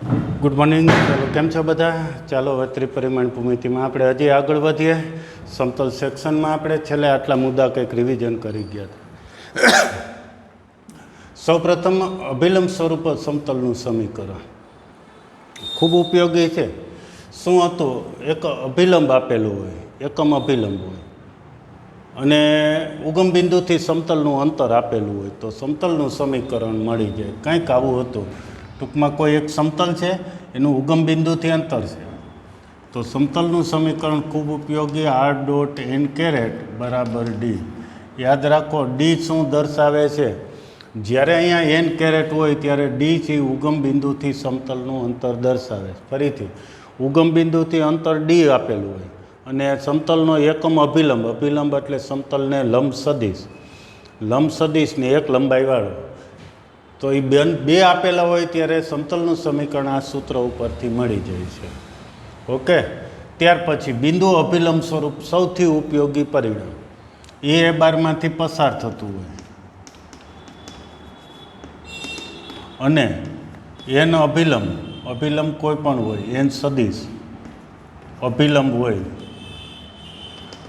Good morning. ચાલો કેમ છો બધા? ચાલો હવે ત્રિપરિમાણ ભૂમિતિમાં આપણે હજી આગળ વધીએ. સમતલ સેક્શનમાં આપણે છેલ્લે આટલા મુદ્દા કંઈક રિવિઝન કરી ગયા હતા. સૌપ્રથમ અભિલંબ સ્વરૂપ સમતલનું સમીકરણ ખૂબ ઉપયોગી છે. શું હતું? એક અભિલંબ આપેલું હોય, એકમ અભિલંબ હોય અને ઉગમ બિંદુથી સમતલનું અંતર આપેલું હોય તો સમતલનું સમીકરણ મળી જાય. કંઈક આવું હતું. ટૂંકમાં કોઈ એક સમતલ છે, એનું ઉગમ બિંદુથી અંતર છે, તો સમતલનું સમીકરણ ખૂબ ઉપયોગી. આર ડોટ એન કેરેટ બરાબર ડી. યાદ રાખો, ડી શું દર્શાવે છે? જ્યારે અહીંયા એન કેરેટ હોય ત્યારે ડી છે ઉગમ બિંદુથી સમતલનું અંતર દર્શાવે છે. ફરીથી ઉગમ બિંદુથી અંતર ડી આપેલું હોય અને સમતલનો એકમ અભિલંબ, અભિલંબ એટલે સમતલને લંબ સદિશ, લંબ સદિશને એક લંબાઈવાળો, તો એ બે આપેલા હોય ત્યારે સમતલનું સમીકરણ આ સૂત્ર ઉપરથી મળી જાય છે. ઓકે. ત્યાર પછી બિંદુ અભિલંબ સ્વરૂપ સૌથી ઉપયોગી પરિણામ એ બારમાંથી પસાર થતું હોય અને એન અભિલંબ, અભિલંબ કોઈ પણ હોય, એન સદિશ અભિલંબ હોય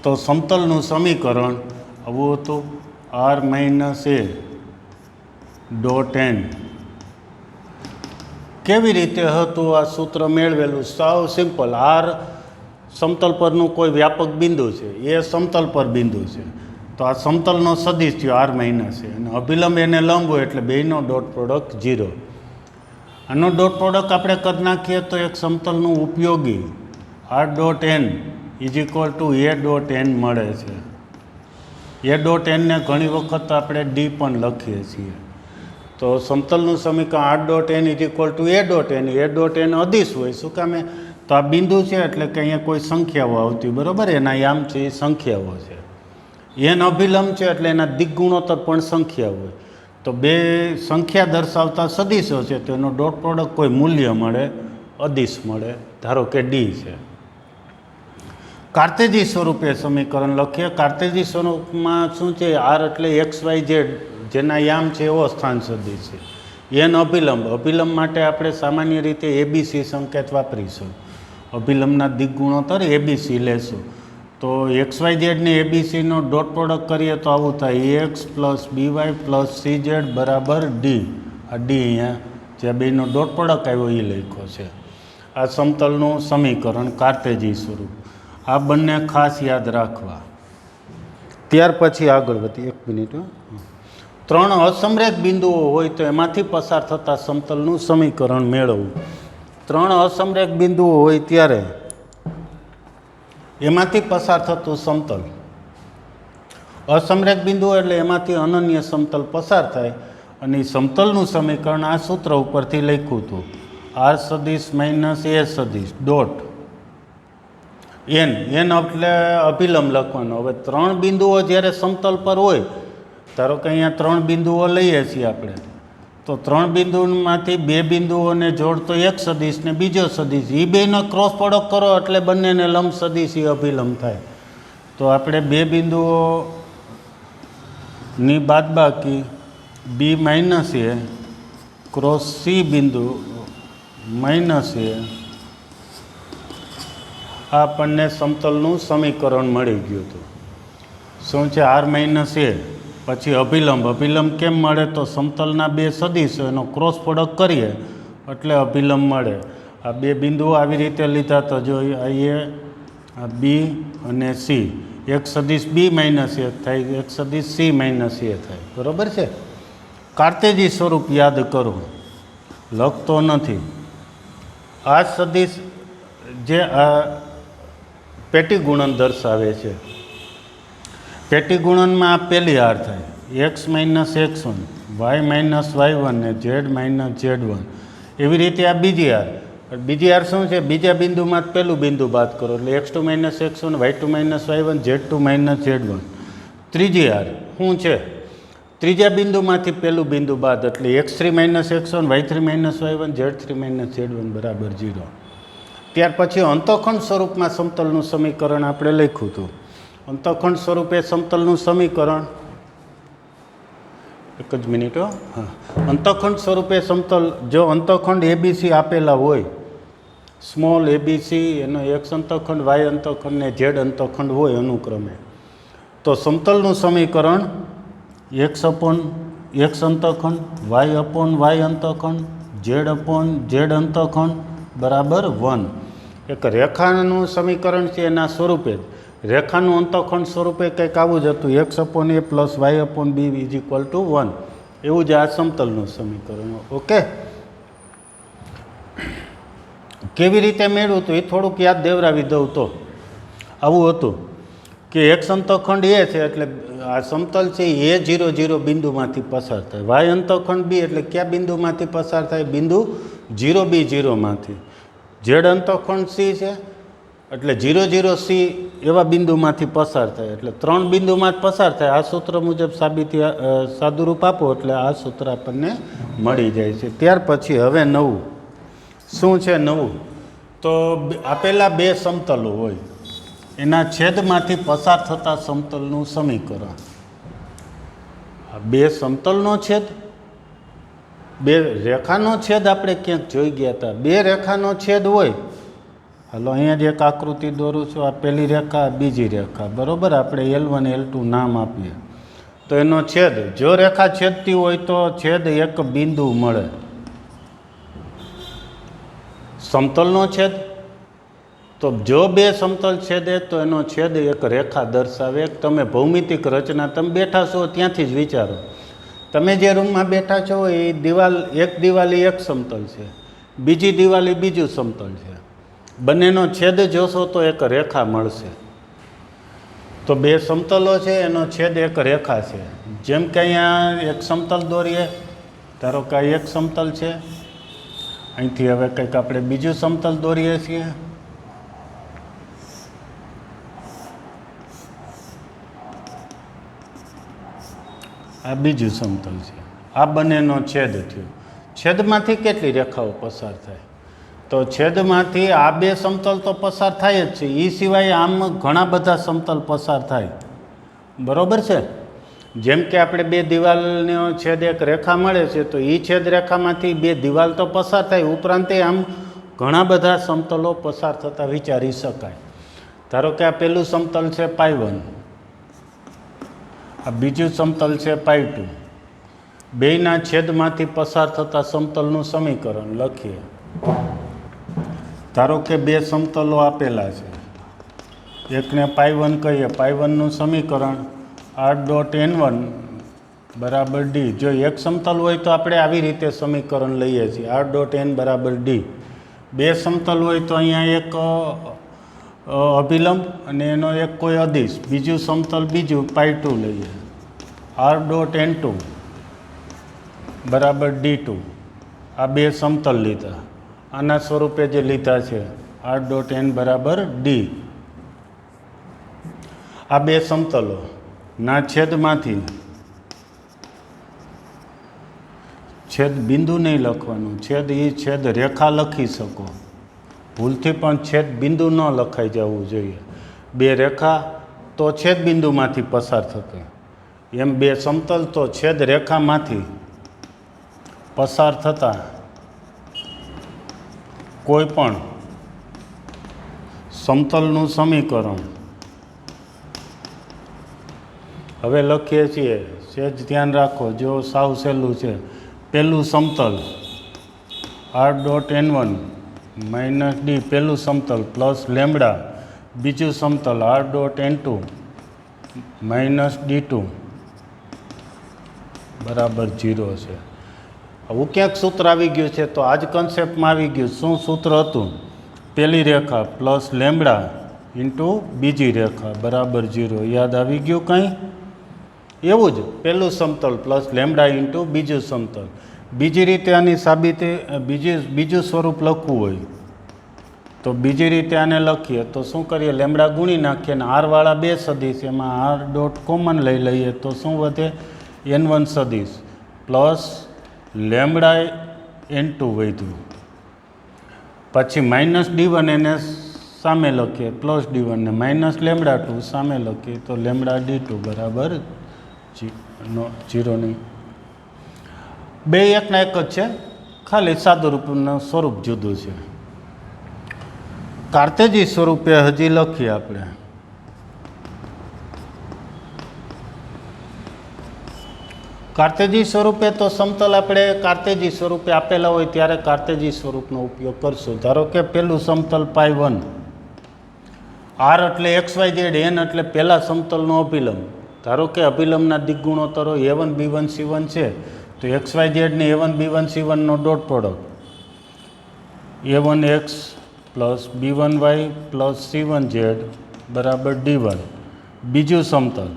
તો સમતલનું સમીકરણ આવું હતું. R minus A dot N. કેવી રીતે હતું આ સૂત્ર મેળવેલું? સાવ સિમ્પલ. આર સમતલ પરનું કોઈ વ્યાપક બિંદુ છે, એ સમતલ પર બિંદુ છે, તો આ સમતલનો સદિશ થયો આર માઇનસ એ, અને અભિલંબ એને લંબ હોય એટલે બેયનો ડોટ પ્રોડક્ટ 0. આનો ડોટ પ્રોડક્ટ આપણે કરી નાખીએ તો એક સમતલનું ઉપયોગી R dot N is equal to A dot N મળે છે. એ ડોટ એનને ઘણી વખત આપણે ડી પણ લખીએ છીએ. તો સમતલનું સમીકરણ R dot N is equal to A dot N. A dot N અદિશ હોય. શું કામે? તો આ બિંદુ છે એટલે કે અહીંયા કોઈ સંખ્યાઓ આવતી, બરાબર? એના યામ છે એ સંખ્યાઓ છે. એન અભિલંબ છે એટલે એના દિગ્ગુણોત્તર પણ સંખ્યા હોય. તો બે સંખ્યા દર્શાવતા સદિશો છે તો એનો ડોટ પ્રોડક્ટ કોઈ મૂલ્ય મળે, અદિશ મળે. ધારો કે ડી છે. કાર્તેજી સ્વરૂપે સમીકરણ લખીએ. કાર્તેજી સ્વરૂપમાં શું છે? આર એટલે એક્સ વાય ઝેડ જેના યામ છે એવો સ્થાન સદિશ છે. એન અભિલંબ, અભિલંબ માટે આપણે સામાન્ય રીતે એબીસી સંકેત વાપરીશું. અભિલંબના દિગ્ગુણોત્તર એબીસી લેશું. તો એક્સ વાય ઝેડને એબીસીનો ડોટ પ્રોડક્ટ કરીએ તો આવું થાય. X plus BY plus C Z બરાબર ડી. આ ડી અહીંયા જે બેનો ડોટ પ્રોડક્ટ આવ્યો એ લખ્યો છે. આ સમતલનું સમીકરણ કાર્તેજી સ્વરૂપ. આ બંને ખાસ યાદ રાખવા. ત્યાર પછી આગળ વધી. એક મિનિટ. 3 અસમરેખ બિંદુઓ હોય તો એમાંથી પસાર થતા સમતલનું સમીકરણ મેળવવું. 3 અસમરેખ બિંદુઓ હોય ત્યારે એમાંથી પસાર થતું સમતલ. અસમરેખ બિંદુઓ એટલે એમાંથી અનન્ય સમતલ પસાર થાય અને સમતલનું સમીકરણ આ સૂત્ર ઉપરથી લખ્યું હતું. આર સદિશ માઇનસ એ સદિશ ડોટ એન. એન એટલે અભિલંબ લખવાનો. હવે 3 બિંદુઓ જ્યારે સમતલ પર હોય, ધારો કે અહીંયા 3 બિંદુઓ લઈએ છીએ આપણે, તો 3 બિંદુમાંથી 2 બિંદુઓને જોડતો એક સદિશ ને બીજો સદિશ, એ બેનો ક્રોસ પ્રોડક્ટ કરો એટલે બંનેને લંબ સદિશ એ અભિલંબ થાય. તો આપણે 2 બિંદુઓની બાદબાકી બી માઇનસ એ ક્રોસ સી બિંદુ માઇનસ એ, આપણને સમતલનું સમીકરણ મળી ગયું હતું. શું છે? આર માઇનસ એ પછી અભિલંબ. અભિલંબ કેમ મળે? તો સમતલના 2 સદિશો એનો ક્રોસ પ્રોડક્ટ કરીએ એટલે અભિલંબ મળે. આ 2 બિંદુઓ આવી રીતે લીધા તો જો આ એ, આ બી અને સી. એક સદિશ બી માઇનસ એ થાય, એક સદિશ સી માઇનસ એ થાય. બરાબર છે? કાર્તેજી સ્વરૂપ યાદ કરો, લખતો નથી. આ સદિશ જે આ પેટી ગુણન દર્શાવે છે. પેટી ગુણનમાં આ પહેલી હાર થાય, x minus x1, Y minus y1 ને ઝેડ માઇનસ z1. એવી રીતે આ બીજી હાર. બીજી હાર શું છે? બીજા બિંદુમાં પહેલું બિંદુ બાદ કરો એટલે x2 minus x1, y2 minus y1, z2 minus z1. ત્રીજી હાર શું છે? ત્રીજા બિંદુમાંથી પહેલું બિંદુ બાદ એટલે x3 minus x1, y3 minus y1, z3 minus z1 બરાબર 0. ત્યાર પછી અંતઃખંડ સ્વરૂપમાં સમતલનું સમીકરણ આપણે લખ્યું હતું. અંતઃખંડ સ્વરૂપે સમતલનું સમીકરણ એક જ મિનિટ હો. હા, અંતઃખંડ સ્વરૂપે સમતલ જો અંતઃખંડ એબીસી આપેલા હોય, સ્મોલ એબીસી એનો એક્સ અંતઃખંડ, વાય અંતઃખંડ ને ઝેડ અંતઃખંડ હોય અનુક્રમે, તો સમતલનું સમીકરણ એક્સ અપોન એક્સ અંતઃખંડ, વાય અપોન વાય અંતઃખંડ, ઝેડ અપોન ઝેડ અંતઃખંડ બરાબર 1. એક રેખાનું સમીકરણ છે એના સ્વરૂપે જ. રેખાનું અંતઃખંડ સ્વરૂપે કંઈક આવું જ હતું, X upon A plus Y upon B is equal to 1. એવું જ આ સમતલનું સમીકરણ. ઓકે, કેવી રીતે મેળવું હતું એ થોડુંક યાદ દેવરાવી દઉં તો આવું હતું કે એક્સ અંતઃખંડ એ છે એટલે આ સમતલ છે એ 0 0 બિંદુમાંથી પસાર થાય. વાય અંતઃખંડ બી એટલે કયા બિંદુમાંથી પસાર થાય? બિંદુ 0 B 0માંથી. ઝેડ અંતઃખંડ સી છે એટલે 0 0 સી એવા બિંદુમાંથી પસાર થાય, એટલે 3 બિંદુમાં જ પસાર થાય. આ સૂત્ર મુજબ સાબિતી સાદુરૂપ આપો એટલે આ સૂત્ર આપણને મળી જાય છે. ત્યાર પછી હવે નવું શું છે? નવું તો આપેલા બે સમતલો હોય એના છેદમાંથી પસાર થતા સમતલનું સમીકરણ. બે સમતલનો છેદ, બે રેખાનો છેદ આપણે ક્યાંક જોઈ ગયા હતા. બે રેખાનો છેદ હોય, હાલો અહીંયા જ એક આકૃતિ દોરું છું. આ પહેલી રેખા, બીજી રેખા, બરાબર. આપણે L1 L2 નામ આપીએ તો એનો છેદ, જો રેખા છેદતી હોય તો છેદ એક બિંદુ મળે. સમતલનો છેદ તો જો બે સમતલ છેદે તો એનો છેદ એક રેખા દર્શાવે. એક તમે ભૌમિતિક રચના, તમે બેઠા છો ત્યાંથી જ વિચારો. તમે જે રૂમમાં બેઠા છો એ દિવાલ, એક દિવાલી એક સમતલ છે, બીજી દિવાલી બીજું સમતલ છે. બંનેનો છેદ જોશો તો એક રેખા મળશે. તો બે સમતલો છે એનો છેદ એક રેખા છે. જેમ કે અહીંયા એક સમતલ દોરીએ, ધારો કે આ એક સમતલ છે, અહીંથી હવે કંઈક આપણે બીજું સમતલ દોરીએ છીએ. આ બીજું સમતલ છે, આ બંનેનો છેદ થયો. છેદમાંથી કેટલી રેખાઓ પસાર થાય? તો છેદમાંથી આ બે સમતલ તો પસાર થાય જ છે, એ સિવાય આમ ઘણા બધા સમતલ પસાર થાય, બરાબર છે. જેમ કે આપણે બે દિવાલનો છેદ એક રેખા મળે છે તો એ છેદ રેખામાંથી બે દિવાલ તો પસાર થાય, ઉપરાંત આમ ઘણા બધા સમતલો પસાર થતા વિચારી શકાય. ધારો કે આ પહેલું સમતલ છે π1, આ બીજું સમતલ છે π2. બેયના છેદમાંથી પસાર થતા સમતલનું સમીકરણ લખીએ. ધારો કે બે સમતલો આપેલા છે, એકને π1 કહીએ. π1નું સમીકરણ r.n1 બરાબર d. જો એક સમતલ હોય તો આપણે આવી રીતે સમીકરણ લઈએ છીએ, r.n બરાબર d. બે સમતલ હોય તો અહીંયા એક અભિલંબ અને એનો એક કોઈ અદિશ, બીજું સમતલ બીજું π2 લઈએ, r.n2 બરાબર d2. આ બે સમતલ લીધા, આના સ્વરૂપે જે લીધા છે r.n બરાબર d. આ બે સમતલો ના છેદમાંથી, છેદ બિંદુ નહીં લખવાનું, છેદ એ છેદ રેખા લખી શકો, ભૂલથી પણ છેદ બિંદુ ન લખાઈ જવું જોઈએ. બે રેખા તો છેદ બિંદુમાંથી પસાર થતો, એમ બે સમતલ તો છેદ રેખામાંથી પસાર થતા કોઈ પણ સમતલનું સમીકરણ હવે લખીએ છીએ. સહેજ ધ્યાન રાખો, જો સાવ સહેલું છે. પહેલું સમતલ r.n1 માઇનસ d, પહેલું સમતલ પ્લસ લેમ્બડા, બીજું સમતલ r.n2 માઇનસ d2 બરાબર 0 છે. આવું ક્યાંક સૂત્ર આવી ગયું છે તો આ જ કન્સેપ્ટમાં આવી ગયું. શું સૂત્ર હતું? પહેલી રેખા પ્લસ લેમ્બડા ઇન્ટુ બીજી રેખા બરાબર 0. યાદ આવી ગયું કંઈ? એવું જ પહેલું સમતલ પ્લસ લેમ્બડા ઇન્ટુ બીજું સમતલ. બીજી રીતે આની સાબિતી, બીજું સ્વરૂપ લખવું હોય તો બીજી રીતે આને લખીએ તો શું કરીએ? લેમ્બડા ગુણી નાખીએ અને આરવાળા બે સદીશ, એમાં r ડોટ કોમન લઈ લઈએ તો શું વધે? n1 સદીશ પ્લસ લેમ્બડા n2 વધ્યું. પછી માઇનસ d1 એને સામે લખીએ, પ્લસ d1 ને માઇનસ લેમ્બડા 2 સામે લખીએ તો લેમ્બડા d2 બરાબર 0 નહીં. બે એકના એક જ છે, ખાલી સાદું રૂપનું સ્વરૂપ જુદું છે. કાર્તેજી સ્વરૂપે હજી લખીએ આપણે. કાર્તેજી સ્વરૂપે તો સમતલ આપણે કાર્તેજી સ્વરૂપે આપેલા હોય ત્યારે કાર્તેજી સ્વરૂપનો ઉપયોગ કરશું. ધારો કે પેલું સમતલ π1, આર એટલે XYZ, એન એટલે પહેલા સમતલનો અભિલંબ. ધારો કે અભિલંબના દિગ્ગુણોત્તરો A1 B1 C1 છે, તો XYZ ને A1 B1 C1 નો dot product A1X plus B1Y plus C1Z બરાબર D1. બીજું સમતલ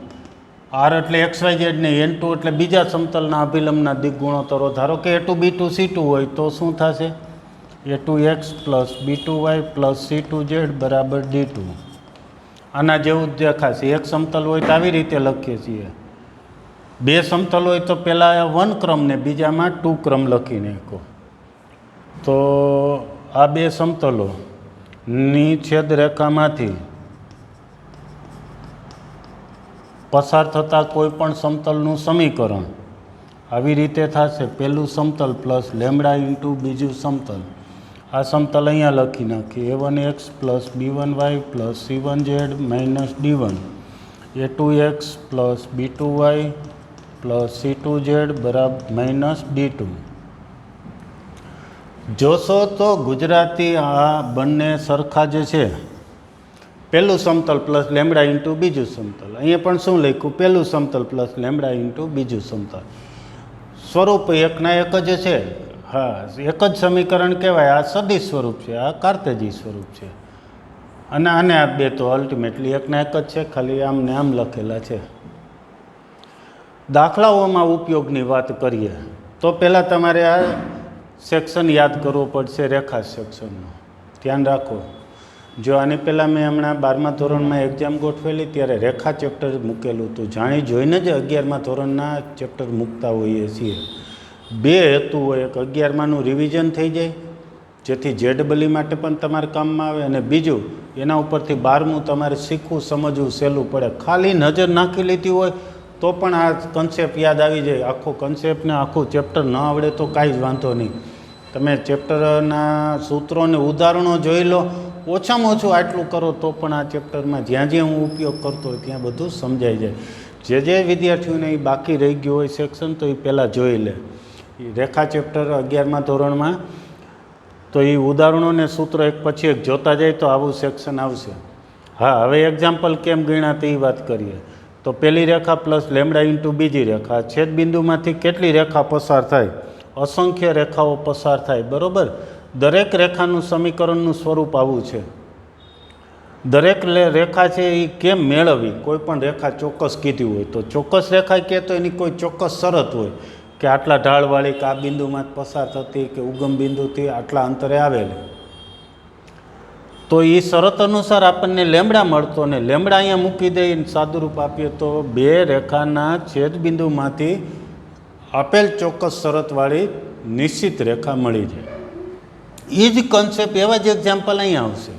આર એટલે XYZ ને N2 એટલે બીજા સમતલના અભિલંબના દિગ્ગુણોત્તરો. ધારો કે A2 B2 C2 હોય તો શું થશે? A2X plus B2Y plus C2Z બરાબર D2. આના જેવું જ દેખાશે. એક સમતલ હોય તો આવી રીતે લખીએ છીએ. બે સમતલ હોય તો પહેલાં 1 ક્રમ ને બીજામાં 2 ક્રમ લખી નાખો. તો આ બે સમતલોની છેદરેખામાંથી પસાર થતા કોઈ પણ સમતલનું સમીકરણ આવી રીતે થશે. પહેલું સમતલ પ્લસ લેમડા ઇન્ટુ બીજું સમતલ. આ સમતલ અહીંયા લખી નાખીએ. A1X plus B1Y plus C1Z minus D1. A2X plus B2Y plus C2Z બરાબર માઇનસ D2. જોશો તો ગુજરાતી આ બંને સરખા જ છે. પહેલું સમતલ પ્લસ લેમડા ઇન્ટુ બીજું સમતલ. અહીંયા પણ શું લખ્યું? પહેલું સમતલ પ્લસ લેમડા ઇન્ટુ બીજું સમતલ. સ્વરૂપ એકના એક જ છે. હા, એક જ સમીકરણ કહેવાય. આ સદિશ સ્વરૂપ છે, આ કાર્તેજી સ્વરૂપ છે. અને આને આ બે તો અલ્ટિમેટલી એકના એક જ છે, ખાલી આમ ને આમ લખેલા છે. દાખલાઓમાં ઉપયોગની વાત કરીએ તો પહેલાં તમારે આ સેક્શન યાદ કરવો પડશે, રેખા સેક્શનનો. ધ્યાન રાખો. જો આની પહેલાં મેં હમણાં 12મા ધોરણમાં એક્ઝામ ગોઠવેલી ત્યારે રેખા ચેપ્ટર મૂકેલું હતું. જાણી જોઈને જ 11મા ધોરણના ચેપ્ટર મૂકતા હોઈએ છીએ. બે હેતુ હોય, એક 11માનું રિવિઝન થઈ જાય જેથી JEE માટે પણ તમારે કામમાં આવે, અને બીજું એના ઉપરથી 12મું તમારે શીખવું સમજવું સહેલું પડે. ખાલી નજર નાખી લીધી હોય તો પણ આ કન્સેપ્ટ યાદ આવી જાય. આખો કન્સેપ્ટને આખું ચેપ્ટર ન આવડે તો કાંઈ જ વાંધો નહીં. તમે ચેપ્ટરના સૂત્રોને ઉદાહરણો જોઈ લો, ઓછામાં ઓછું આટલું કરો તો પણ આ ચેપ્ટરમાં જ્યાં જ્યાં હું ઉપયોગ કરતો હોય ત્યાં બધું સમજાઈ જાય. જે વિદ્યાર્થીઓને એ બાકી રહી ગયું હોય સેક્શન તો એ પહેલાં જોઈ લે. રેખા ચેપ્ટર 11મા ધોરણમાં તો એ ઉદાહરણોને સૂત્રો એક પછી એક જોતા જાય તો આવું સેક્શન આવશે. હા, હવે એક્ઝામ્પલ કેમ ગણ્યા તે વાત કરીએ. તો પહેલી રેખા પ્લસ લેમડા ઇન્ટુ બીજી રેખા. છેદબિંદુમાંથી કેટલી રેખા પસાર થાય? અસંખ્ય રેખાઓ પસાર થાય, બરાબર. દરેક રેખાનું સમીકરણનું સ્વરૂપ આવું છે. દરેક રેખા છે એ કેમ મેળવવી? કોઈ પણ રેખા ચોક્કસ કીધી હોય તો ચોક્કસ રેખા કહે તો એની કોઈ ચોક્કસ શરત હોય કે આટલા ઢાળવાળી કે આ બિંદુમાં પસાર થતી કે ઉગમ બિંદુથી આટલા અંતરે આવેલી. તો એ શરત અનુસાર આપણને લેમડા મળતો, ને લેમડા અહીંયા મૂકી દઈને સાદુરૂપ આપીએ તો બે રેખાના છેદબિંદુમાંથી આપેલ ચોક્કસ શરતવાળી નિશ્ચિત રેખા મળી જાય. એ જ કન્સેપ્ટ, એવા જ એક્ઝામ્પલ અહીંયા આવશે.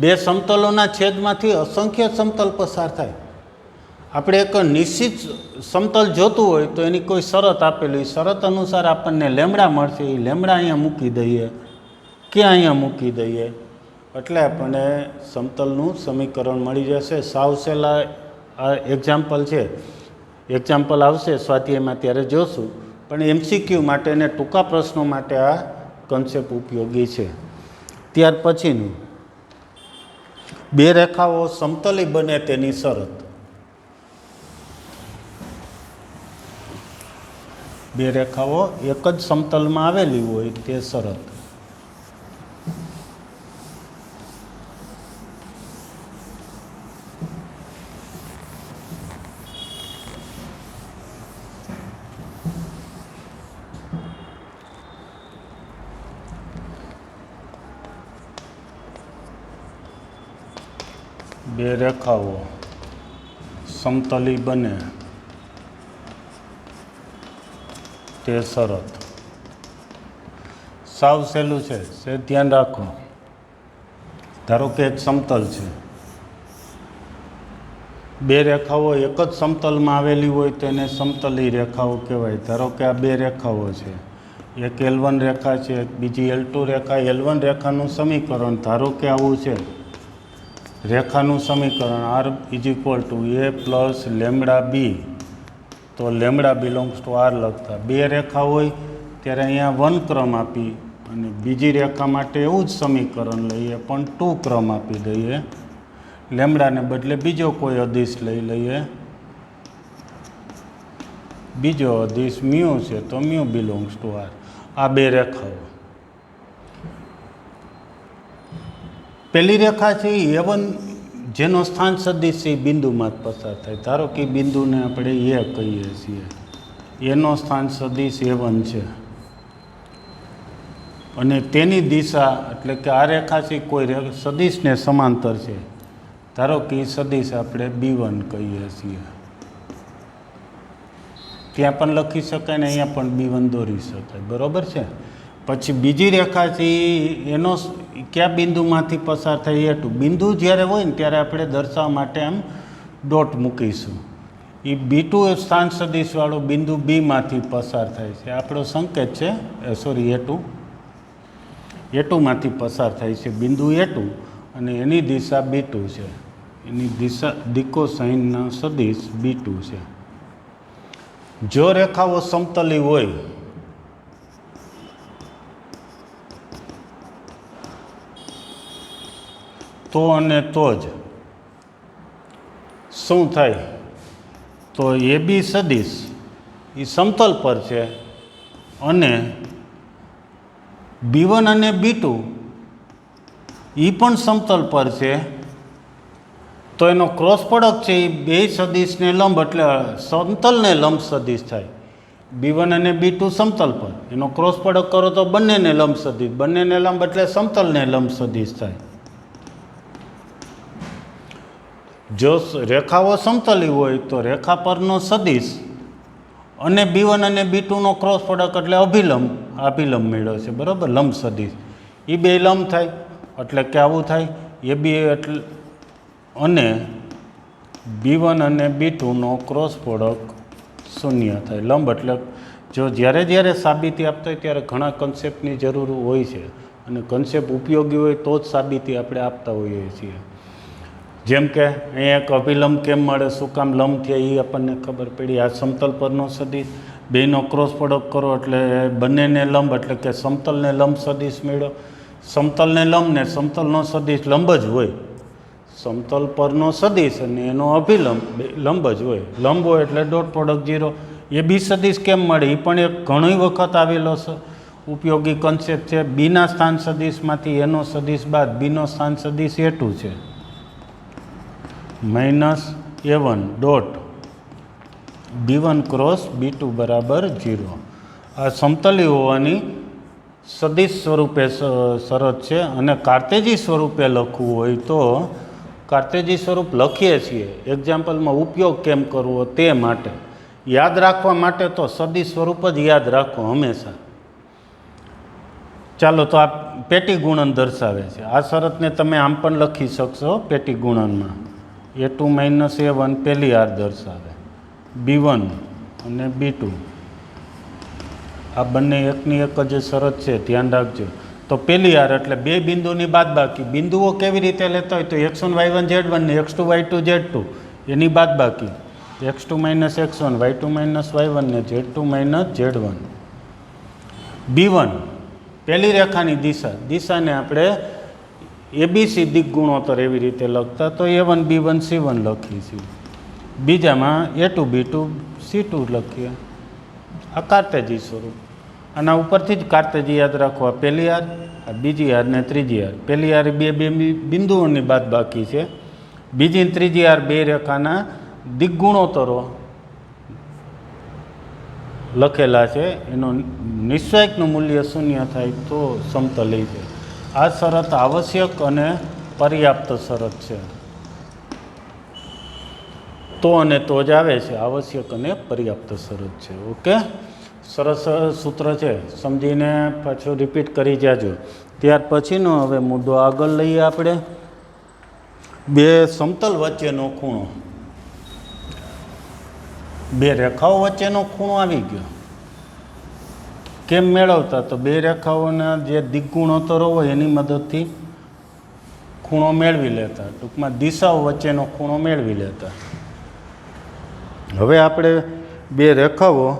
બે સમતલોના છેદમાંથી અસંખ્ય સમતલ પસાર થાય. આપણે એક નિશ્ચિત સમતલ જોતું હોય તો એની કોઈ શરત આપેલી, શરત અનુસાર આપણને લેમડા મળશે. એ લેમડા અહીંયા મૂકી દઈએ કે અહીંયા મૂકી દઈએ એટલે આપણને સમતલનું સમીકરણ મળી જશે. સાવ સહેલા આ એક્ઝામ્પલ છે. એક્ઝામ્પલ આવશે સ્વાધ્યાયમાં ત્યારે જોશું, પણ MCQ માટે અને ટૂંકા પ્રશ્નો માટે આ કન્સેપ્ટ ઉપયોગી છે. ત્યાર પછીનું બે રેખાઓ સમતલી બને તેની શરત. બે રેખાઓ એક જ સમતલમાં આવેલી હોય તે શરત. બે રેખાઓ સમતલી બને તે શરત. સાવ સહેલું છે, ધ્યાન રાખો. ધારો કે એક સમતલ છે, બે રેખાઓ એક જ સમતલમાં આવેલી હોય તો એને સમતલી રેખાઓ કહેવાય. ધારો કે આ બે રેખાઓ છે, એક L1 રેખા છે, એક બીજી L2 રેખા. L1 રેખાનું સમીકરણ ધારો કે આવું છે, રેખાનું સમીકરણ R = A પ્લસ લેમડા બી. તો લેમડા બિલોંગ્સ ટુ R લખતા. બે રેખા હોય ત્યારે અહીંયા 1 ક્રમ આપી અને બીજી રેખા માટે એવું જ સમીકરણ લઈએ પણ 2 ક્રમ આપી દઈએ. લેમડાને બદલે બીજો કોઈ અદિશ લઈ લઈએ. બીજો અદિશ મ્યુ છે તો મ્યુ બિલોંગ્સ ટુ R. આ બે રેખાઓ. પેલી રેખા છે એ A1 જેનો સ્થાન સદિશ છે એ બિંદુમાં જ પસાર થાય. ધારો કે બિંદુને આપણે A કહીએ છીએ, એનો સ્થાન સદિશ A1 છે અને તેની દિશા એટલે કે આ રેખા છે કોઈ સદિશને સમાંતર છે. ધારો કે સદિશ આપણે B1 કહીએ છીએ. ત્યાં પણ લખી શકાય ને અહીંયા પણ B1 દોરી શકાય. બરાબર છે. પછી બીજી રેખા છે એનો કયા બિંદુમાંથી પસાર થાય A2. બિંદુ જ્યારે હોય ને ત્યારે આપણે દર્શાવવા માટે આમ ડોટ મૂકીશું. એ B2 સ્થાન સદિશવાળો બિંદુ Bમાંથી પસાર થાય છે. આપણો સંકેત છે A2માંથી પસાર થાય છે બિંદુ A2 અને એની દિશા B2 છે. એની દિશા દિકોસાઇનના સદિશ B2 છે. જો રેખાઓ સમતલી હોય તો અને તો જ શું થાય, તો AB સદિશ એ સમતલ પર છે અને B1 અને B2 એ પણ સમતલ પર છે. તો એનો ક્રોસ પ્રોડક્ટ છે એ બે સદિશને લંબ એટલે સમતલને લંબ સદિશ થાય. B1 અને B2 સમતલ પર, એનો ક્રોસ પ્રોડક્ટ કરો તો બંનેને લંબ સદિશ, બંનેને લંબ એટલે સમતલને લંબ સદિશ થાય. જો રેખાઓ સમતલી હોય તો રેખા પરનો સદિશ અને B1 અને B2નો ક્રોસ પ્રોડક્ટ એટલે અભિલંબ મેળવ્યો છે. બરાબર, લંબ સદિશ એ બે લંબ થાય એટલે કે આવું થાય. AB એટલે અને B1 અને B2નો ક્રોસ પ્રોડક્ટ 0 થાય. લંબ એટલે જો જ્યારે સાબિતી આપતા હોય ત્યારે ઘણા કન્સેપ્ટની જરૂર હોય છે અને કન્સેપ્ટ ઉપયોગી હોય તો જ સાબિતી આપણે આપતા હોઈએ છીએ. જેમ કે અહીંયા એક અભિલંબ કેમ મળે, શું કામ લંબ થયા એ આપણને ખબર પડી. આ સમતલ પરનો સદિશ, બેનો ક્રોસ પ્રોડક્ટ કરો એટલે બંનેને લંબ એટલે કે સમતલને લંબ સદિશ મેળવો. સમતલને લંબ ને સમતલનો સદિશ લંબ જ હોય. સમતલ પરનો સદિશ અને એનો અભિલંબ લંબ જ હોય. લંબ હોય એટલે ડોટ પ્રોડક્ટ 0. એ બી સદિશ કેમ મળે એ પણ એક ઘણી વખત આવેલો ઉપયોગી કન્સેપ્ટ છે. બીના સ્થાન સદિશમાંથી એનો સદિશ બાદ બીનો સ્થાન સદિશ A2 છે -A1 dot B1 cross B2 બરાબર 0. આ સમતલી હોવાની સદિશ સ્વરૂપે શરત છે અને કાર્તેજી સ્વરૂપે લખવું હોય તો કાર્તેજી સ્વરૂપ લખીએ છીએ. એક્ઝામ્પલમાં ઉપયોગ કેમ કરવો તે માટે, યાદ રાખવા માટે તો સદિશ સ્વરૂપ જ યાદ રાખો હંમેશા. ચાલો, તો આ પેટી ગુણન દર્શાવે છે. આ શરતને તમે આમ પણ લખી શકશો પેટી ગુણનમાં. A2 - A1 પહેલી R દર્શાવે, B1 અને B2 આ બંને એકની એક જ શરત છે, ધ્યાન રાખજો. તો પહેલી R એટલે બે બિંદુની બાદબાકી. બિંદુઓ કેવી રીતે લેતા હોય તો x1 y1 z1 ને x2 y2 z2 એની બાદબાકી. x2 - x1 y2 - y1 ને z2 - z1. B1 પહેલી રેખાની દિશાને આપણે ABC દિક ગુણોત્તર એવી રીતે લખતા તો A1 B1 C1 લખીશું. બીજામાં A2 B2 C2 લખીએ. આ કાર્તેજી સ્વરૂપ. આના ઉપરથી જ કાર્તેજી યાદ રાખવા. પહેલી R, બીજી R ને ત્રીજી R. પહેલી R બે બિંદુઓની બાદબાકી છે. બીજી ને ત્રીજી R બે રેખાના દિક ગુણોત્તરો લખેલા છે. એનો નિશ્ચયકનું મૂલ્ય 0 થાય તો સમતલી છે. આ શરત આવશ્યક અને પર્યાપ્ત શરત છે. તો અને તો જ આવે છે. આવશ્યક અને પર્યાપ્ત શરત છે. ઓકે, સરસ સૂત્ર છે, સમજીને પાછું રિપીટ કરી જાજો. ત્યાર પછીનો હવે મુદ્દો આગળ લઈએ આપણે. બે સમતલ વચ્ચેનો ખૂણો. બે રેખાઓ વચ્ચેનો ખૂણો આવી ગયો. કેમ મેળવતા? તો બે રેખાઓના જે દિગ્ગુણોત્તરો હોય એની મદદથી ખૂણો મેળવી લેતા. ટૂંકમાં દિશાઓ વચ્ચેનો ખૂણો મેળવી લેતા. હવે આપણે બે રેખાઓ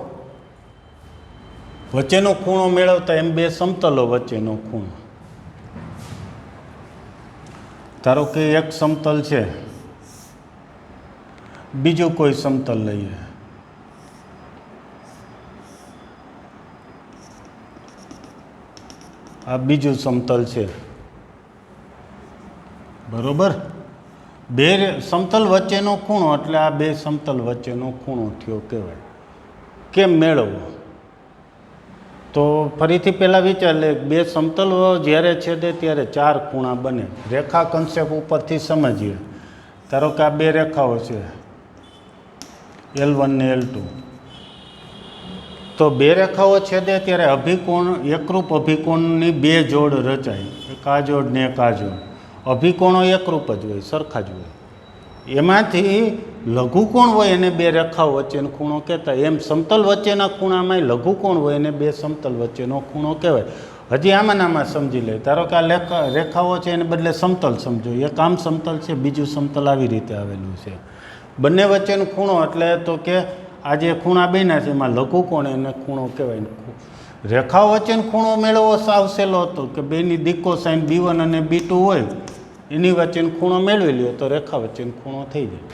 વચ્ચેનો ખૂણો મેળવતા એમ બે સમતલો વચ્ચેનો ખૂણો. ધારો કે એક સમતલ છે, બીજું કોઈ સમતલ લઈએ. આ બીજું સમતલ છે, બરોબર. બે સમતલ વચ્ચેનો ખૂણો એટલે આ બે સમતલ વચ્ચેનો ખૂણો થયો કહેવાય. કેમ મેળવવો? તો ફરીથી પહેલાં વિચાર લે, બે સમતલો જ્યારે છેદે ત્યારે ચાર ખૂણા બને. રેખા કન્સેપ્ટ ઉપરથી સમજીએ. ધારો કે આ બે રેખાઓ છે, L1 ને L2. તો બે રેખાઓ છેદે ત્યારે અભિકોણ, એકરૂપ અભિકોણની બે જોડ રચાય. એક આ જોડ ને એક આ જોડ. અભિકોણો એકરૂપ જ હોય, સરખા જ હોય. એમાંથી લઘુકોણ હોય એને બે રેખાઓ વચ્ચેનો ખૂણો કહેતા. એમ સમતલ વચ્ચેના ખૂણામાં લઘુકોણ હોય એને બે સમતલ વચ્ચેનો ખૂણો કહેવાય. હજી આમાં સમજી લે. ધારો કે આ રેખાઓ છે એને બદલે સમતલ સમજો. એક આમ સમતલ છે, બીજું સમતલ આવી રીતે આવેલું છે. બંને વચ્ચેનો ખૂણો એટલે તો કે આ જે ખૂણા બન્યા છે એમાં લઘુકોણ એને ખૂણો કહેવાય. રેખાઓ વચ્ચેનો ખૂણો મેળવવો સાવ સહેલો હતો કે બેની દિક્કો સાઈન B1 અને B2 હોય એની વચ્ચેનો ખૂણો મેળવી લ્યો તો રેખા વચ્ચેનો ખૂણો થઈ જાય.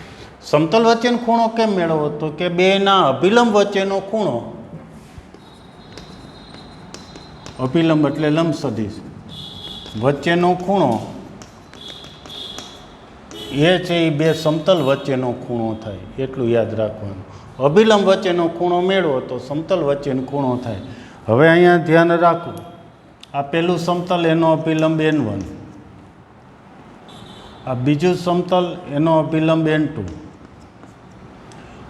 સમતલ વચ્ચેનો ખૂણો કેમ મેળવવો? તો કે બેના અભિલંબ વચ્ચેનો ખૂણો, અભિલંબ એટલે લંબ સદિશ, વચ્ચેનો ખૂણો એ છે એ બે સમતલ વચ્ચેનો ખૂણો થાય. એટલું યાદ રાખવાનું. અભિલંબ વચ્ચેનો ખૂણો મેળવો તો સમતલ વચ્ચેનો ખૂણો થાય. હવે અહીંયા ધ્યાન રાખવું, આ પહેલું સમતલ એનો અભિલંબ N1, આ બીજું સમતલ એનો અભિલંબ N2.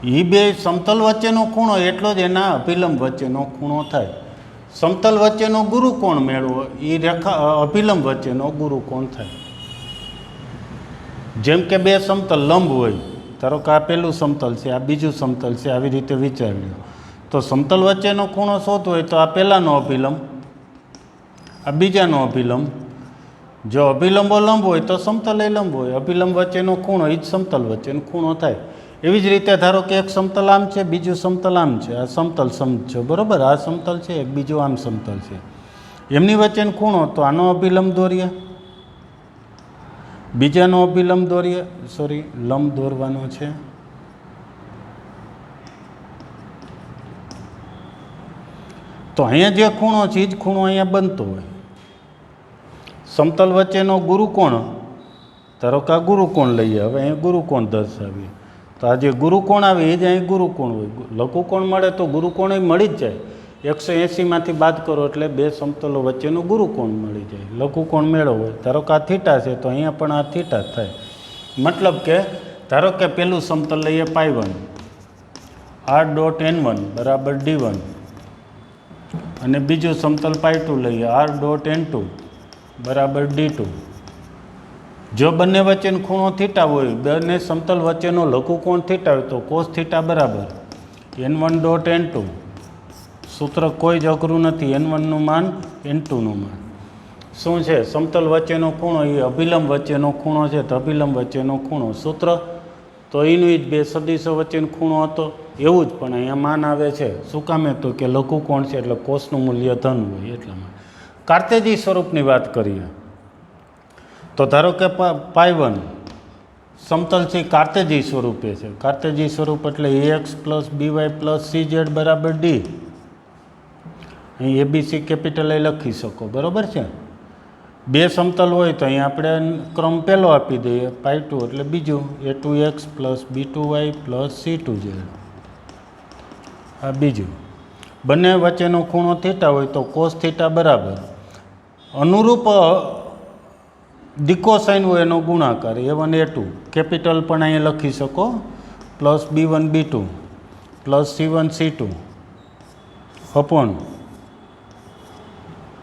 એ બે સમતલ વચ્ચેનો ખૂણો એટલો જ એના અભિલંબ વચ્ચેનો ખૂણો થાય. સમતલ વચ્ચેનો ગુરુકોણ મેળવો એ રેખા અભિલંબ વચ્ચેનો ગુરુકોણ થાય. જેમ કે બે સમતલ લંબ હોય, ધારો કે આ પહેલું સમતલ છે, આ બીજું સમતલ છે, આવી રીતે વિચારી લો. તો સમતલ વચ્ચેનો ખૂણો શોધવો હોય તો આ પહેલાંનો અભિલંબ, આ બીજાનો અભિલંબ. જો અભિલંબો લંબ હોય તો સમતલ એ લંબ હોય. અભિલંબ વચ્ચેનો ખૂણો એ જ સમતલ વચ્ચેનો ખૂણો થાય. એવી જ રીતે ધારો કે એક સમતલ આમ છે, બીજું સમતલ આમ છે. આ સમતલ સમજો, બરાબર. આ સમતલ છે, એક બીજું આમ સમતલ છે. એમની વચ્ચેનો ખૂણો તો આનો અભિલંબ દોરીએ, બીજાનો અભિલંબ દોરીએ, લંબ દોરવાનો છે. તો અહીંયા જે ખૂણો છે એ જ ખૂણો અહીંયા બનતો હોય. સમતલ વચ્ચેનો ગુરુકોણ, ધારો કે આ ગુરુકોણ લઈએ. હવે અહીં ગુરુકોણ દર્શાવીએ તો આ જે ગુરુકોણ આવે એ જ અહીં ગુરુકોણ હોય. લઘુકોણ મળે તો ગુરુકોણ મળી જ જાય. 180માંથી બાદ કરો એટલે બે સમતલો વચ્ચેનો ગુરુકોણ મળી જાય. લઘુકોણ મેળવવો હોય, ધારો કે આ થીટા છે તો અહીંયા પણ આ થીટા થાય. મતલબ કે ધારો કે પેલું સમતલ લઈએ π1, R.N1 બરાબર D1, અને બીજું સમતલ π2 લઈએ R.N2 બરાબર D2. જો બંને વચ્ચેનો ખૂણો થીટા હોય, બંને સમતલ વચ્ચેનો લઘુકોણ થીટા હોય તો cos થીટા બરાબર N1.N2. સૂત્ર કોઈ જ અઘરું નથી. N1નું માન N2નું માન શું છે? સમતલ વચ્ચેનો ખૂણો એ અભિલંબ વચ્ચેનો ખૂણો છે. તો અભિલંબ વચ્ચેનો ખૂણો સૂત્ર તો એનું જ બે સદિશો વચ્ચેનો ખૂણો હતો એવું જ પણ અહીંયા માન આવે છે. શું કામે? તો કે લઘુકોણ છે એટલે કોસનું મૂલ્ય ધન હોય એટલામાં. કાર્તેજી સ્વરૂપની વાત કરીએ તો ધારો કે π1 સમતલ છે કાર્તેજી સ્વરૂપે છે. કાર્તેજી સ્વરૂપ એટલે ax + by + cz બરાબર d. અહીં ABC કેપિટલ એ લખી શકો, બરાબર છે. બે સમતલ હોય તો અહીં આપણે ક્રમ પહેલો આપી દઈએ, π2 એટલે બીજું a2x + b2y + c2z. આ બીજું. બંને વચ્ચેનો ખૂણો થીટા હોય તો cos થીટા બરાબર અનુરૂપ દિક્કો સાઈન હોય એનો ગુણાકાર a1 a2 કેપિટલ પણ અહીંયા લખી શકો + b1 b2 + c1 c2 upon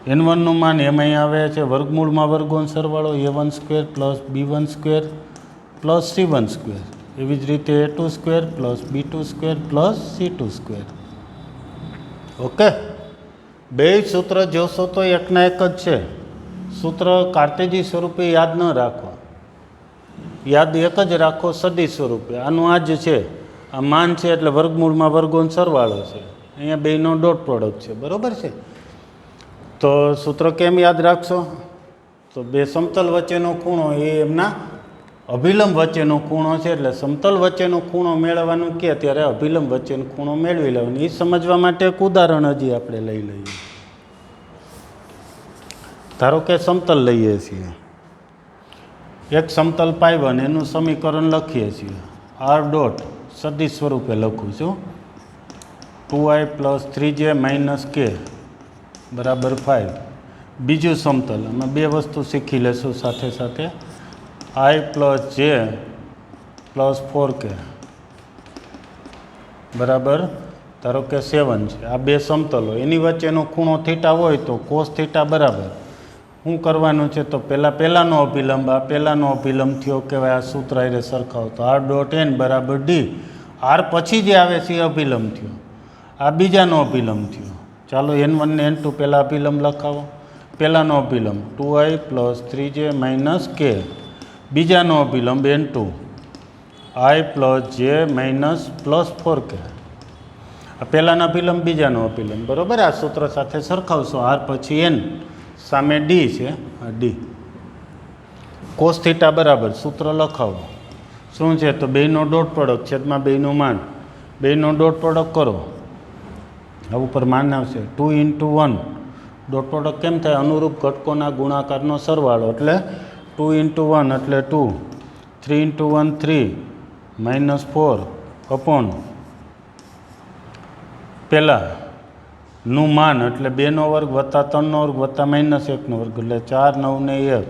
N1નું માન એમાં આવે છે વર્ગમૂળમાં વર્ગોનો સરવાળો a1² + b1² + c1². એવી જ રીતે a2 square plus b2 square plus c2 square. Okay, બે સૂત્ર જોશો તો એકના એક જ છે. સૂત્ર કાર્ટેજી સ્વરૂપે યાદ ન રાખો, યાદ એક જ રાખો સદિશ સ્વરૂપે. આનું આ જ છે, આ માન છે એટલે વર્ગમૂળમાં વર્ગોનો સરવાળો છે. અહીંયા બેનો ડોટ પ્રોડક્ટ છે, બરાબર છે. તો સૂત્ર કેમ યાદ રાખશો? તો બે સમતલ વચ્ચેનો ખૂણો એ એમના અભિલંબ વચ્ચેનો ખૂણો છે, એટલે સમતલ વચ્ચેનો ખૂણો મેળવવાનું કે ત્યારે અભિલંબ વચ્ચેનો ખૂણો મેળવી લેવાનો. એ સમજવા માટે એક ઉદાહરણ હજી આપણે લઈ લઈએ. ધારો કે સમતલ લઈએ છીએ, એક સમતલ પાઈ1 એનું સમીકરણ લખીએ છીએ. આર ડોટ સદિશ સ્વરૂપે લખું છું, 2i + 3j - k બરાબર 5. બીજું સમતલ, અમે બે વસ્તુ શીખી લેશું સાથે સાથે. i + j + 4k બરાબર ધારો કે 7 છે. આ બે સમતલો, એની વચ્ચેનો ખૂણો થીટા હોય તો કોસ થીટા બરાબર શું કરવાનું છે? તો પહેલાંનો અભિલંબ, આ પહેલાંનો અભિલંબ થયો કહેવાય. આ સૂત્ર એ સરખાવો તો આર ડોટ એન બરાબર ડી. આર પછી જે આવે છે એ અભિલંબ થયો, આ બીજાનો અભિલંબ થયો. ચાલો n1 ને n2 પહેલાં અભિલંબ લખાવો. પહેલાંનો અભિલંબ 2i + 3j - k, બીજાનો અભિલંબ n2 i + j - +4k. આ પહેલાંનો અભિલંબ, બીજાનો અભિલંબ, બરાબર. આ સૂત્ર સાથે સરખાવશો. આર પછી n, સામે ડી છે, આ ડી. કોસ થીટા બરાબર સૂત્ર લખાવો. શું છે? તો બેનો ડોટ પ્રોડક્ટ છેદમાં બેનું માન. બેનો ડોટ પ્રોડક્ટ કરો, આ ઉપર માન આવશે. 2 × 1 ડોટ પ્રોડક્ટ કેમ થાય? અનુરૂપ ઘટકોના ગુણાકારનો સરવાળો, એટલે 2 × 1 એટલે 2, 3 × 1 3 -4 અપોન પહેલાંનું માન એટલે 2નો વર્ગ વત્તા 3નો વર્ગ વત્તા -1નો વર્ગ એટલે 4, 9 ને 1.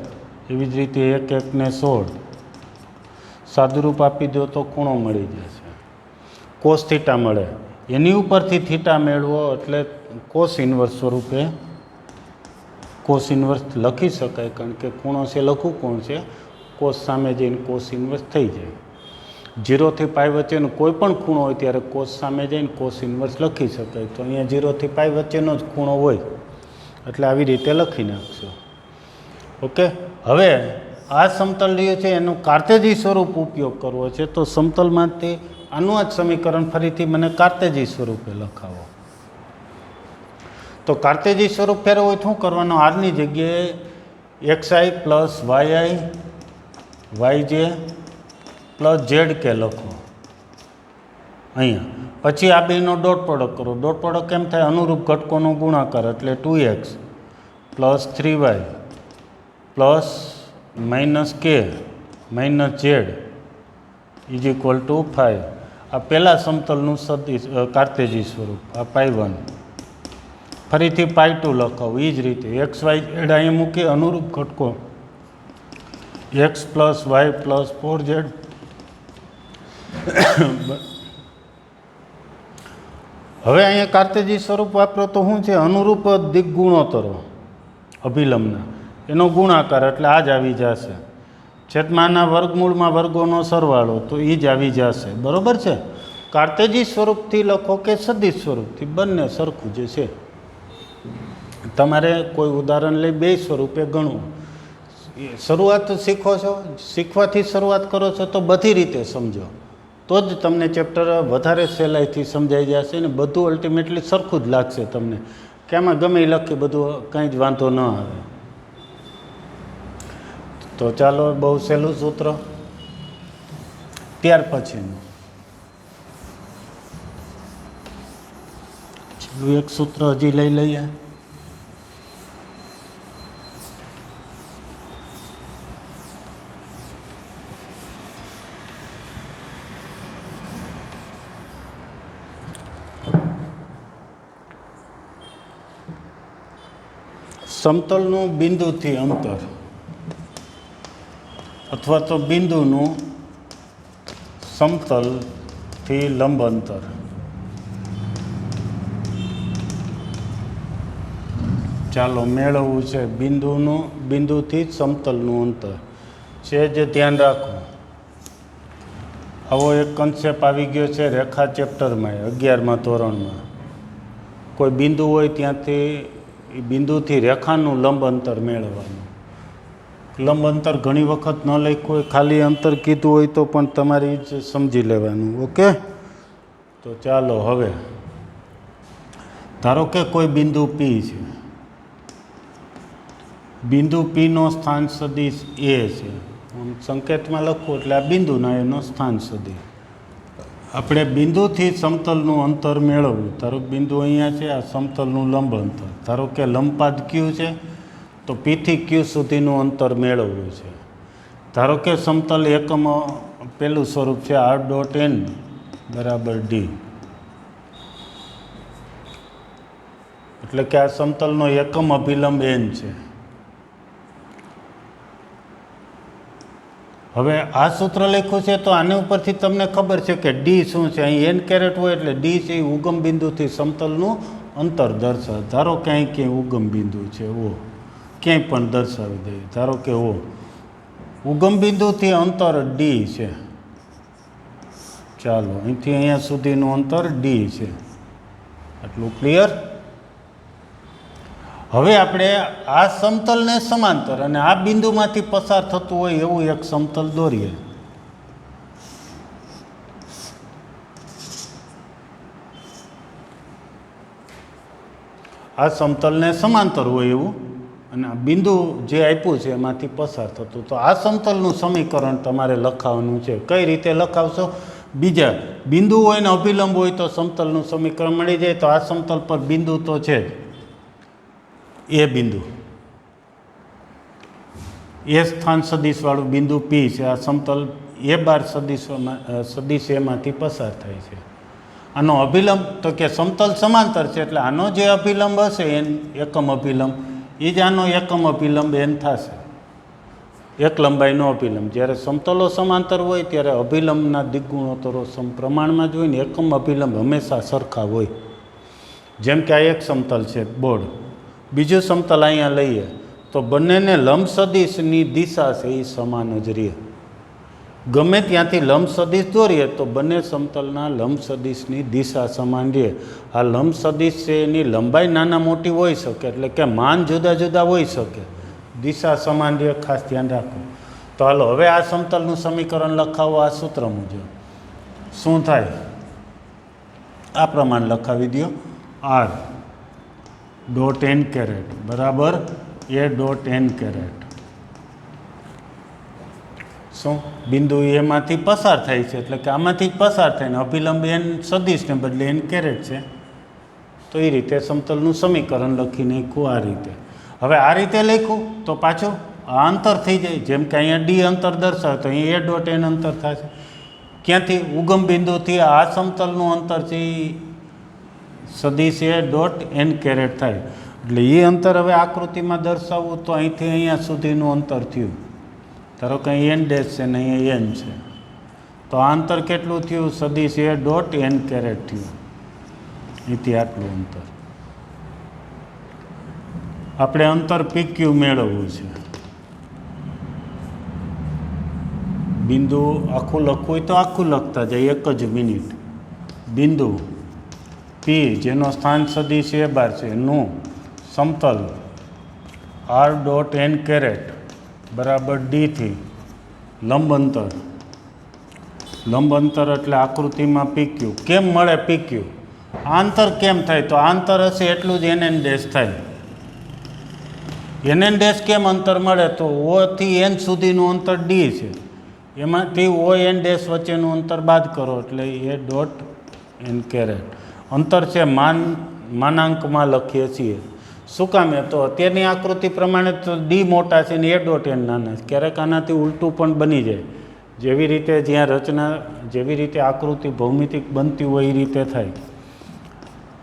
એવી જ રીતે 1, 1 ને 16. સાદુરૂપ આપી દો તો ખૂણો મળી જશે. કોસ થીટા મળે. એની ઉપરથી થીટા મેળવો એટલે કોસ ઇન્વર્સ સ્વરૂપે કોસ ઇન્વર્સ લખી શકાય, કારણ કે ખૂણો છે લઘુ કોણ છે. કોસ સામે જઈને કોસ ઇન્વર્સ થઈ જાય. 0 થી પાઈ વચ્ચેનો કોઈ પણ ખૂણો હોય ત્યારે કોસ સામે જઈને કોસ ઇન્વર્સ લખી શકાય. તો અહીંયા 0 થી પાઈ વચ્ચેનો જ ખૂણો હોય એટલે આવી રીતે લખી નાખશો. ઓકે, હવે આ સમતલ રહ્યું છે એનું કાર્તેજી સ્વરૂપ ઉપયોગ કરવો છે. તો સમતલમાંથી આનું જ સમીકરણ ફરીથી મને કાર્તેજી સ્વરૂપે લખાવો. તો કાર્તેજી સ્વરૂપ ફેરવું હોય શું કરવાનું? આરની જગ્યાએ xi + yi yj + zk લખો અહીંયા. પછી આ બેનો ડોટ પ્રોડક્ટ કરો. ડોટ પ્રોડક્ટ કેમ થાય? અનુરૂપ ઘટકોનો ગુણાકાર, એટલે 2x + 3y + -k - z = 5. આ પહેલાં સમતલનું સદિશ કાર્તેજી સ્વરૂપ. આ પાઈ1 ફરીથી પાઈ2 લખાવું. એ જ રીતે xy z અહીંયા મૂકી અનુરૂપ ઘટકો x + y + 4z. હવે અહીંયા કાર્તેજી સ્વરૂપ વાપરો તો શું છે? અનુરૂપ દિક ગુણોત્તરો અભિલંબના એનો ગુણાકાર, એટલે આ જ આવી જશે. છેદમાંના વર્ગમૂળમાં વર્ગોનો સરવાળો, તો એ જ આવી જશે, બરાબર છે. કાર્તેજી સ્વરૂપથી લખો કે સદિશ સ્વરૂપથી, બંને સરખું જે છે. તમારે કોઈ ઉદાહરણ લઈ બે સ્વરૂપે ગણવું. શરૂઆત શીખો છો, શીખવાથી શરૂઆત કરો છો તો બધી રીતે સમજો, તો જ તમને ચેપ્ટર વધારે સહેલાઈથી સમજાઈ જશે ને બધું અલ્ટિમેટલી સરખું જ લાગશે તમને. કે આમાં ગમે એ લખી બધું કંઈ જ વાંધો ન આવે. તો ચાલો, બહુ સહેલું સૂત્ર. ત્યાર પછીનું છેલ્લું એક સૂત્ર હજી લઈ લઈએ. સમતલનું બિંદુથી અંતર અથવા તો બિંદુનું સમતલથી લંબ અંતર. ચાલો મેળવવું છે બિંદુથી સમતલનું અંતર છે, જે ધ્યાન રાખો. આવો એક કન્સેપ્ટ આવી ગયો છે રેખા ચેપ્ટરમાં 11મા ધોરણમાં. કોઈ બિંદુ હોય ત્યાંથી એ બિંદુથી રેખાનું લંબ અંતર મેળવવાનું. લંબ અંતર ઘણી વખત ન લખ્યું હોય, ખાલી અંતર કીધું હોય તો પણ તમારી જ સમજી લેવાનું. ઓકે, તો ચાલો હવે ધારો કે કોઈ બિંદુ પી છે. બિંદુ પીનો સ્થાન સદિશ એ છે. સંકેતમાં લખવું એટલે આ બિંદુના એનો સ્થાન સદિશ. આપણે બિંદુથી સમતલનું અંતર મેળવવું. ધારો કે બિંદુ અહીંયા છે, આ સમતલનું લંબ અંતર. ધારો કે લંબપાદ ક્યુ છે, તો પીથી ક્યુ સુધીનું અંતર મેળવવું છે. ધારો કે સમતલ એકમ પહેલું સ્વરૂપ છે આર ડોટ એન બરાબર ડી. એટલે કે આ સમતલનો એકમ અભિલંબ એન છે. હવે આ સૂત્ર લખ્યું છે તો આની ઉપરથી તમને ખબર છે કે ડી શું છે. અહીં એન કેરેટ હોય એટલે ડી છે એ ઉગમ બિંદુથી સમતલનું અંતર દર્શાવે. ધારો કે અહીં ક્યાંય ઉગમ બિંદુ છે ઓ, ક્યાંય પણ દર્શાવી દઈએ. ધારો કે ઓ ઉગમ બિંદુથી અંતર ડી છે. ચાલો અહીંથી અહીંયા સુધીનું અંતર ડી છે. આટલું ક્લિયર. હવે આપણે આ સમતલને સમાંતર અને આ બિંદુમાંથી પસાર થતું હોય એવું એક સમતલ દોરીએ. આ સમતલને સમાંતર હોય એવું અને આ બિંદુ જે આપ્યું છે એમાંથી પસાર થતું. તો આ સમતલનું સમીકરણ તમારે લખાવવાનું છે. કઈ રીતે લખાવશો? બીજા બિંદુ હોય ને અભિલંબ હોય તો સમતલનું સમીકરણ મળી જાય. તો આ સમતલ પર બિંદુ તો છે જ, એ બિંદુ એ સ્થાન સદિશવાળું બિંદુ પી છે. આ સમતલ એ બાર સદિશ એમાંથી પસાર થાય છે. આનો અભિલંબ તો કે સમતલ સમાંતર છે એટલે આનો જે અભિલંબ હશે એન એકમ અભિલંબ એ જ આનો એકમ અભિલંબ એન થશે. એક લંબાઈનો અભિલંબ. જ્યારે સમતલો સમાંતર હોય ત્યારે અભિલંબના દિગ્ગુણોત્તરો સમપ્રમાણમાં જ હોય ને એકમ અભિલંબ હંમેશા સરખા હોય. જેમ કે આ એક સમતલ છે બોર્ડ, બીજું સમતલ અહીંયા લઈએ તો બંનેને લંબ સદિશની દિશા છે એ સમાન જ રહે. ગમે ત્યાંથી લંબ સદિશ દોરીએ તો બંને સમતલના લંબ સદિશની દિશા સમાન રહે. આ લંબ સદિશ છે એની લંબાઈ નાના મોટી હોઈ શકે, એટલે કે માન જુદા જુદા હોઈ શકે, દિશા સમાન રહે. ખાસ ધ્યાન રાખો. તો હાલો હવે આ સમતલનું સમીકરણ લખાવો આ સૂત્ર મુજબ. શું થાય? આ પ્રમાણે લખાવી દો. આર ડોટ એન કેરેટ બરાબર એ ડોટ એન કેરેટ. શું? બિંદુ એમાંથી પસાર થાય છે એટલે કે આમાંથી જ પસાર થાય ને અભિલંબ એન સદિશને બદલે એન કેરેટ છે. તો એ રીતે સમતલનું સમીકરણ લખી નાખ્યું આ રીતે. હવે આ રીતે લખ્યું તો પાછું આ અંતર થઈ જાય. જેમ કે અહીંયા ડી અંતર દર્શાવે તો અહીં એ ડોટ એન અંતર થશે. ક્યાંથી? ઉગમ બિંદુથી આ સમતલનું અંતર છે એ સદિશ એ ડોટ એન કેરેટ થાય. એટલે એ અંતર હવે આકૃતિમાં દર્શાવવું તો અહીંથી અહીંયા સુધીનું અંતર થયું. ધારો કે અહીં એન ડેશ છે ને અહીંયા એન છે, તો આ અંતર કેટલું થયું? સદિશ એ ડોટ એન કેરેટ થયું. અહીંથી આટલું અંતર. આપણે અંતર પીક્યુ મેળવવું છે. બિંદુ આખું લખવું હોય તો આખું લખતા જાય એક જ મિનિટ. બિંદુ પી જેનો સ્થાન સદિશ એ બાર છે એનું સમતલ આર ડોટ એન કેરેટ બરાબર ડીથી લંબ અંતર. લંબ અંતર એટલે આકૃતિમાં પીક્યુ. કેમ મળે પીક્યુ? આ અંતર કેમ થાય? તો આ અંતર હશે એટલું જ એન ડેશ થાય. એન ડેશ કેમ અંતર મળે? તો ઓથી એન સુધીનું અંતર ડી છે, એમાંથી ઓ એન ડેશ વચ્ચેનું અંતર બાદ કરો એટલે એ ડોટ એન કેરેટ. અંતર છે માનાંકમાં લખીએ છીએ. શું કામે? તો અત્યારની આકૃતિ પ્રમાણે તો ડી મોટા છે ને એ ડોટ એન નાના છે. ક્યારેક આનાથી ઉલટું પણ બની જાય. જેવી રીતે જ્યાં રચના, જેવી રીતે આકૃતિ ભૌમિતિક બનતી હોય એ રીતે થાય.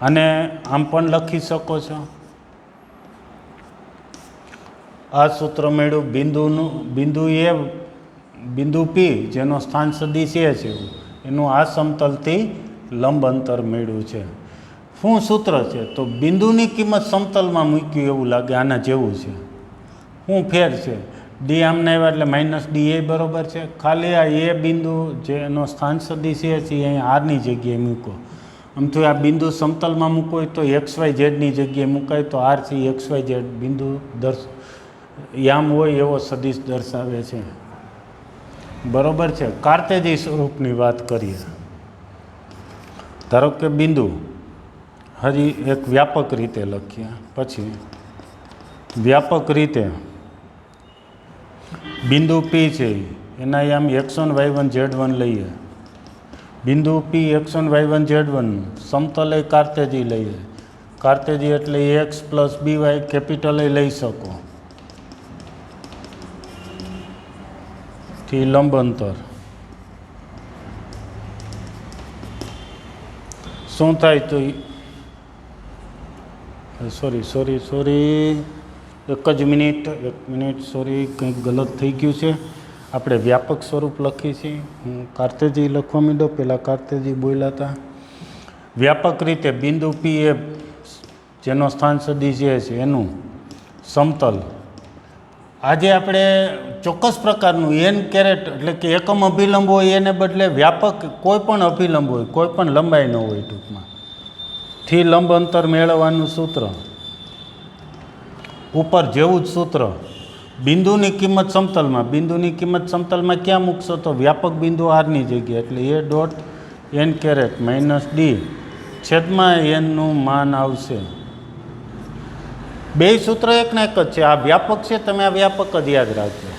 અને આમ પણ લખી શકો છો. આ સૂત્ર મળ્યું. બિંદુ પી જેનો સ્થાન સદિશ એ છે એનું આ સમતલથી લંબ અંતર મળ્યું છે. શું સૂત્ર છે? તો બિંદુની કિંમત સમતલમાં મૂક્યું એવું લાગે, આના જેવું છે. શું ફેર છે? ડી આમને આવ્યા એટલે માઇનસ ડી એ બરાબર છે. ખાલી આ એ બિંદુ જેનો સ્થાન સદિશ એ છે અહીં આરની જગ્યાએ મૂકો. આમ તો આ બિંદુ સમતલમાં મૂકો હોય તો એક્સ વાય ઝેડની જગ્યાએ મુકાય તો આર છે એક્સ વાય ઝેડ બિંદુ યામ હોય એવો સદિશ દર્શાવે છે. બરાબર છે. કાર્તેજી સ્વરૂપની વાત કરીએ. ધારો કે બિંદુ હજી એક વ્યાપક રીતે લખીએ. પછી વ્યાપક રીતે બિંદુ પી છે એના આમ x1 y1 z1 લઈએ. બિંદુ પી x1 y1 z1 સમતલ એ કાર્તેજી લઈએ. કાર્તેજી એટલે એક્સ પ્લસ બીવાય કેપિટલ એ લઈ શકો. થી લંબ અંતર શું થાય તો સોરી એક મિનિટ સોરી કંઈક ગલત થઈ ગયું છે. આપણે વ્યાપક સ્વરૂપ લખી છીએ. હું કાર્તેજી લખવા માંડ્યો, પહેલાં કાર્તેજી બોલ્યા હતા. વ્યાપક રીતે બિંદુ પી એ જેનો સ્થાન સદિશ એ છે એનું સમતલ આજે આપણે ચોક્કસ પ્રકારનું એન કેરેટ એટલે કે એકમ અભિલંબ હોય એને બદલે વ્યાપક કોઈ પણ અભિલંબ હોય કોઈ પણ લંબાઈ ન હોય ટૂંકમાં થી લંબ અંતર મેળવવાનું સૂત્ર ઉપર જેવું જ સૂત્ર. બિંદુની કિંમત સમતલમાં ક્યાં મૂકશો તો વ્યાપક બિંદુ આરની જગ્યાએ એટલે A dot N caret minus D છેદમાં એનનું માન આવશે. બે સૂત્ર એકના એક જ છે. આ વ્યાપક છે, તમે આ વ્યાપક જ યાદ રાખજો.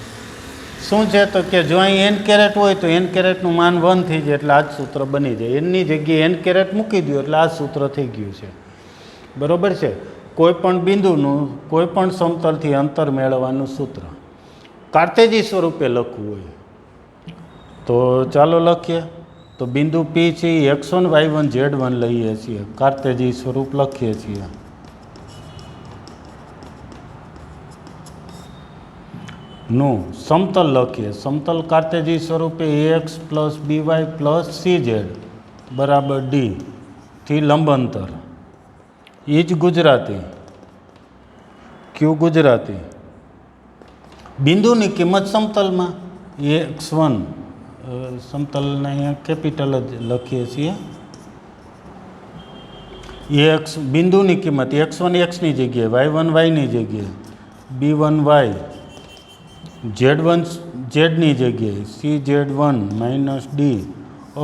શું છે તો કે જો અહીં એન કેરેટ હોય તો એન કેરેટનું માન 1 થઈ જાય એટલે આ જ સૂત્ર બની જાય. એનની જગ્યાએ એન કેરેટ મૂકી દો એટલે આ જ સૂત્ર થઈ ગયું છે. બરાબર છે. કોઈ પણ બિંદુનું કોઈ પણ સમતલથી અંતર મેળવવાનું સૂત્ર કાર્તેજી સ્વરૂપે લખવું હોય તો ચાલો લખીએ. તો બિંદુ પી છે x1 y1 z1 લઈએ છીએ. કાર્તેજી સ્વરૂપ લખીએ છીએ. નું સમતલ લખીએ. સમતલ કાર્તેજી સ્વરૂપે ax plus BY plus cz બરાબર ડી થી લંબ અંતર. એ જ ગુજરાતી ક્યુ ગુજરાતી. બિંદુની કિંમત સમતલમાં x1 સમતલને અહીંયા કેપિટલ જ લખીએ છીએ. એક્સ બિંદુની કિંમત x1 xની જગ્યાએ y1 yની જગ્યાએ b1 y z1 zની જગ્યાએ cz1 minus D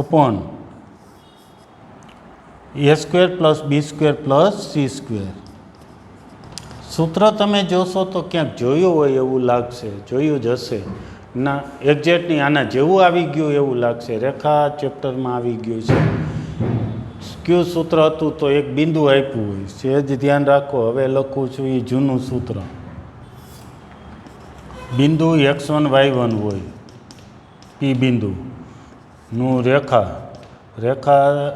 upon a² plus b² plus c². સૂત્ર તમે જોશો તો ક્યાંક જોયું હોય એવું લાગશે, જોયું જ હશે ના. એક્ઝેક્ટની આના જેવું આવી ગયું એવું લાગશે. રેખા ચેપ્ટરમાં આવી ગયું છે. કયું સૂત્ર હતું તો એક બિંદુ આપ્યું હોય છે જ ધ્યાન રાખો. હવે લખું છું એ જૂનું સૂત્ર. બિંદુ x1 y1 હોય પી બિંદુનું રેખા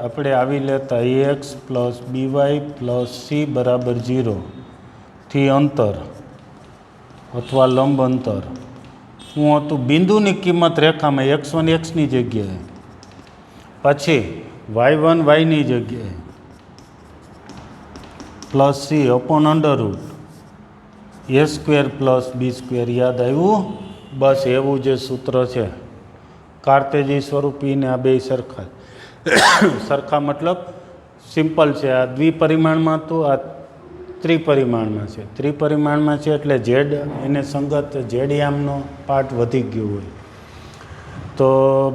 આપણે આવી લેતા x plus BY plus C બરાબર 0 થી અંતર અથવા લંબ અંતર. શું હતું? બિંદુની કિંમત રેખામાં x1 xની જગ્યાએ પછી y1 yની જગ્યાએ plus C upon under root a² plus b². યાદ આવ્યું? બસ એવું જે સૂત્ર છે. કાર્તેજી સ્વરૂપીને આ બે સરખા મતલબ સિમ્પલ છે. આ દ્વિપરિમાણમાં તો આ ત્રિપરિમાણમાં છે. ત્રિપરિમાણમાં છે એટલે ઝેડ એને સંગત ઝેડિયામનો પાર્ટ વધી ગયો હોય તો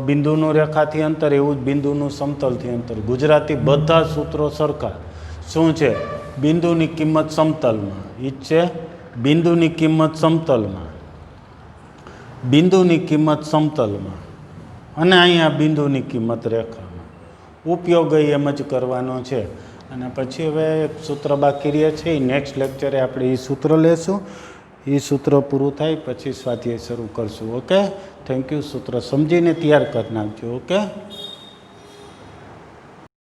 બિંદુનું રેખાથી અંતર એવું જ બિંદુનું સમતલથી અંતર. ગુજરાતી બધા સૂત્રો સરખા. શું છે? બિંદુની કિંમત સમતલમાં એ જ છે. બિંદુની કિંમત સમતલમાં અને અહીંયા બિંદુની કિંમત રેખામાં. ઉપયોગ એમ જ કરવાનો છે. અને પછી હવે એક સૂત્ર બાકી રહે છે. એ નેક્સ્ટ લેક્ચરે આપણે એ સૂત્ર લેશું. એ સૂત્ર પૂરું થાય પછી સ્વાધ્યાય શરૂ કરશું. Okay, thank you. સૂત્ર સમજીને તૈયાર કરી નાખજો. ઓકે.